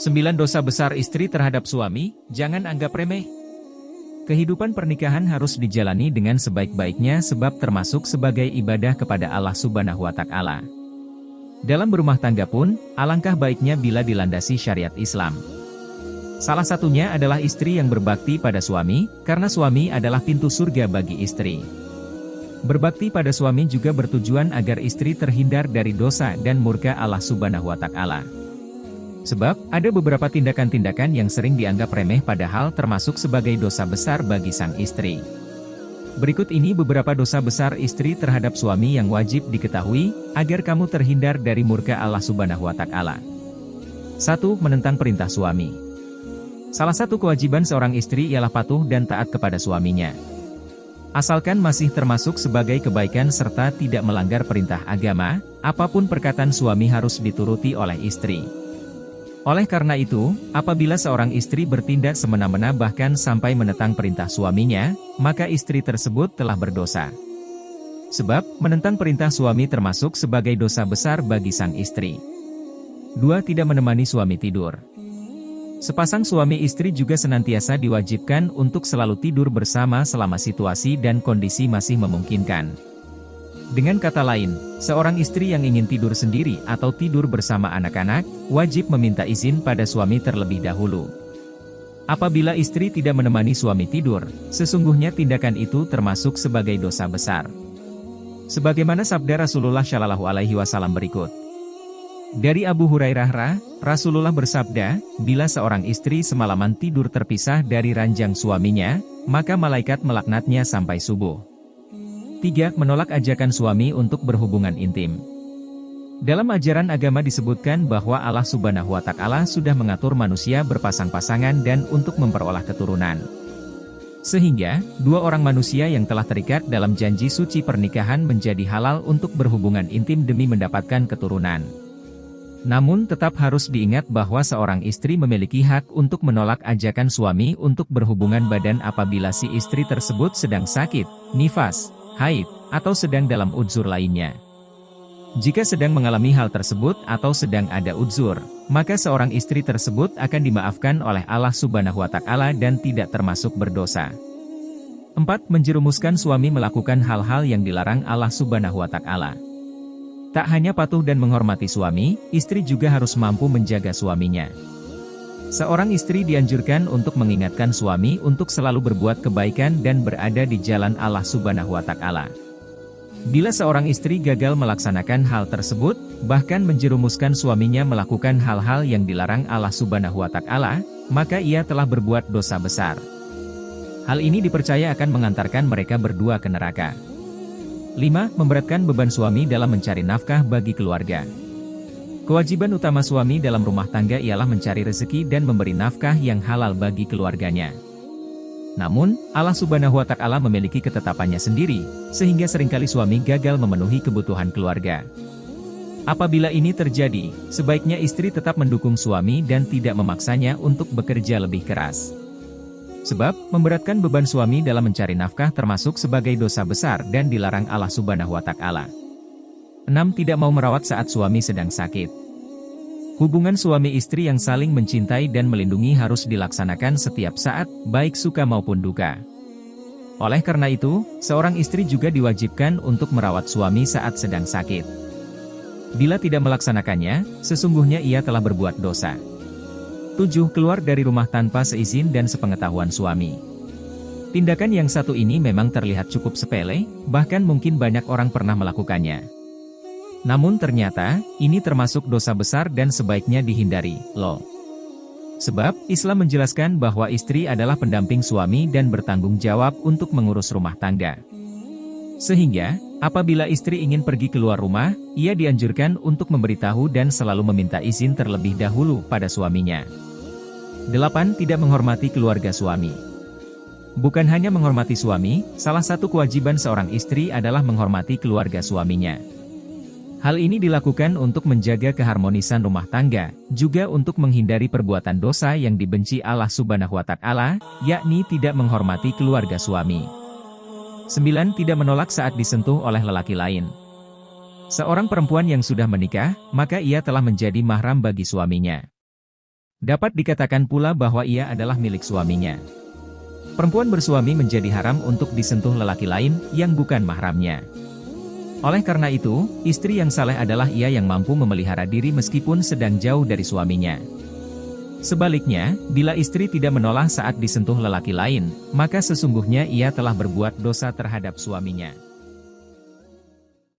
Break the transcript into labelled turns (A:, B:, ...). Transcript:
A: 9 dosa besar istri terhadap suami, jangan anggap remeh. Kehidupan pernikahan harus dijalani dengan sebaik-baiknya sebab termasuk sebagai ibadah kepada Allah Subhanahu wa Ta'ala. Dalam berumah tangga pun, alangkah baiknya bila dilandasi syariat Islam. Salah satunya adalah istri yang berbakti pada suami, karena suami adalah pintu surga bagi istri. Berbakti pada suami juga bertujuan agar istri terhindar dari dosa dan murka Allah Subhanahu wa Ta'ala. Sebab, ada beberapa tindakan-tindakan yang sering dianggap remeh padahal termasuk sebagai dosa besar bagi sang istri. Berikut ini beberapa dosa besar istri terhadap suami yang wajib diketahui, agar kamu terhindar dari murka Allah Subhanahu wa Ta'ala. 1. Menentang perintah suami. Salah satu kewajiban seorang istri ialah patuh dan taat kepada suaminya. Asalkan masih termasuk sebagai kebaikan serta tidak melanggar perintah agama, apapun perkataan suami harus dituruti oleh istri. Oleh karena itu, apabila seorang istri bertindak semena-mena bahkan sampai menentang perintah suaminya, maka istri tersebut telah berdosa. Sebab, menentang perintah suami termasuk sebagai dosa besar bagi sang istri. 2. Tidak menemani suami tidur. Sepasang suami istri juga senantiasa diwajibkan untuk selalu tidur bersama selama situasi dan kondisi masih memungkinkan. Dengan kata lain, seorang istri yang ingin tidur sendiri atau tidur bersama anak-anak, wajib meminta izin pada suami terlebih dahulu. Apabila istri tidak menemani suami tidur, sesungguhnya tindakan itu termasuk sebagai dosa besar. Sebagaimana sabda Rasulullah Shallallahu Alaihi Wasallam berikut. Dari Abu Hurairah, Rasulullah bersabda, bila seorang istri semalaman tidur terpisah dari ranjang suaminya, maka malaikat melaknatnya sampai subuh. 3. Menolak ajakan suami untuk berhubungan intim. Dalam ajaran agama disebutkan bahwa Allah Subhanahu wa Ta'ala sudah mengatur manusia berpasang-pasangan dan untuk memperoleh keturunan. Sehingga, dua orang manusia yang telah terikat dalam janji suci pernikahan menjadi halal untuk berhubungan intim demi mendapatkan keturunan. Namun tetap harus diingat bahwa seorang istri memiliki hak untuk menolak ajakan suami untuk berhubungan badan apabila si istri tersebut sedang sakit, nifas, haid, atau sedang dalam udzur lainnya. Jika sedang mengalami hal tersebut atau sedang ada udzur, maka seorang istri tersebut akan dimaafkan oleh Allah Subhanahu wa Ta'ala dan tidak termasuk berdosa. 4. Menjerumuskan suami melakukan hal-hal yang dilarang Allah Subhanahu wa Ta'ala. Tak hanya patuh dan menghormati suami, istri juga harus mampu menjaga suaminya. Seorang istri dianjurkan untuk mengingatkan suami untuk selalu berbuat kebaikan dan berada di jalan Allah Subhanahu wa Ta'ala. Bila seorang istri gagal melaksanakan hal tersebut, bahkan menjerumuskan suaminya melakukan hal-hal yang dilarang Allah Subhanahu wa Ta'ala, maka ia telah berbuat dosa besar. Hal ini dipercaya akan mengantarkan mereka berdua ke neraka. 5. Memberatkan beban suami dalam mencari nafkah bagi keluarga. Kewajiban utama suami dalam rumah tangga ialah mencari rezeki dan memberi nafkah yang halal bagi keluarganya. Namun, Allah Subhanahu wa Ta'ala memiliki ketetapannya sendiri, sehingga seringkali suami gagal memenuhi kebutuhan keluarga. Apabila ini terjadi, sebaiknya istri tetap mendukung suami dan tidak memaksanya untuk bekerja lebih keras. Sebab, memberatkan beban suami dalam mencari nafkah termasuk sebagai dosa besar dan dilarang Allah Subhanahu wa Ta'ala. 6. Tidak mau merawat saat suami sedang sakit. Hubungan suami istri yang saling mencintai dan melindungi harus dilaksanakan setiap saat, baik suka maupun duka. Oleh karena itu, seorang istri juga diwajibkan untuk merawat suami saat sedang sakit. Bila tidak melaksanakannya, sesungguhnya ia telah berbuat dosa. 7. Keluar dari rumah tanpa seizin dan sepengetahuan suami. Tindakan yang satu ini memang terlihat cukup sepele, bahkan mungkin banyak orang pernah melakukannya. Namun ternyata, ini termasuk dosa besar dan sebaiknya dihindari, loh. Sebab, Islam menjelaskan bahwa istri adalah pendamping suami dan bertanggung jawab untuk mengurus rumah tangga. Sehingga, apabila istri ingin pergi keluar rumah, ia dianjurkan untuk memberitahu dan selalu meminta izin terlebih dahulu pada suaminya. 8. Tidak menghormati keluarga suami. Bukan hanya menghormati suami, salah satu kewajiban seorang istri adalah menghormati keluarga suaminya. Hal ini dilakukan untuk menjaga keharmonisan rumah tangga, juga untuk menghindari perbuatan dosa yang dibenci Allah Subhanahu wa Ta'ala, yakni tidak menghormati keluarga suami. 9. Tidak menolak saat disentuh oleh lelaki lain. Seorang perempuan yang sudah menikah, maka ia telah menjadi mahram bagi suaminya. Dapat dikatakan pula bahwa ia adalah milik suaminya. Perempuan bersuami menjadi haram untuk disentuh lelaki lain yang bukan mahramnya. Oleh karena itu, istri yang saleh adalah ia yang mampu memelihara diri meskipun sedang jauh dari suaminya. Sebaliknya, bila istri tidak menolak saat disentuh lelaki lain, maka sesungguhnya ia telah berbuat dosa terhadap suaminya.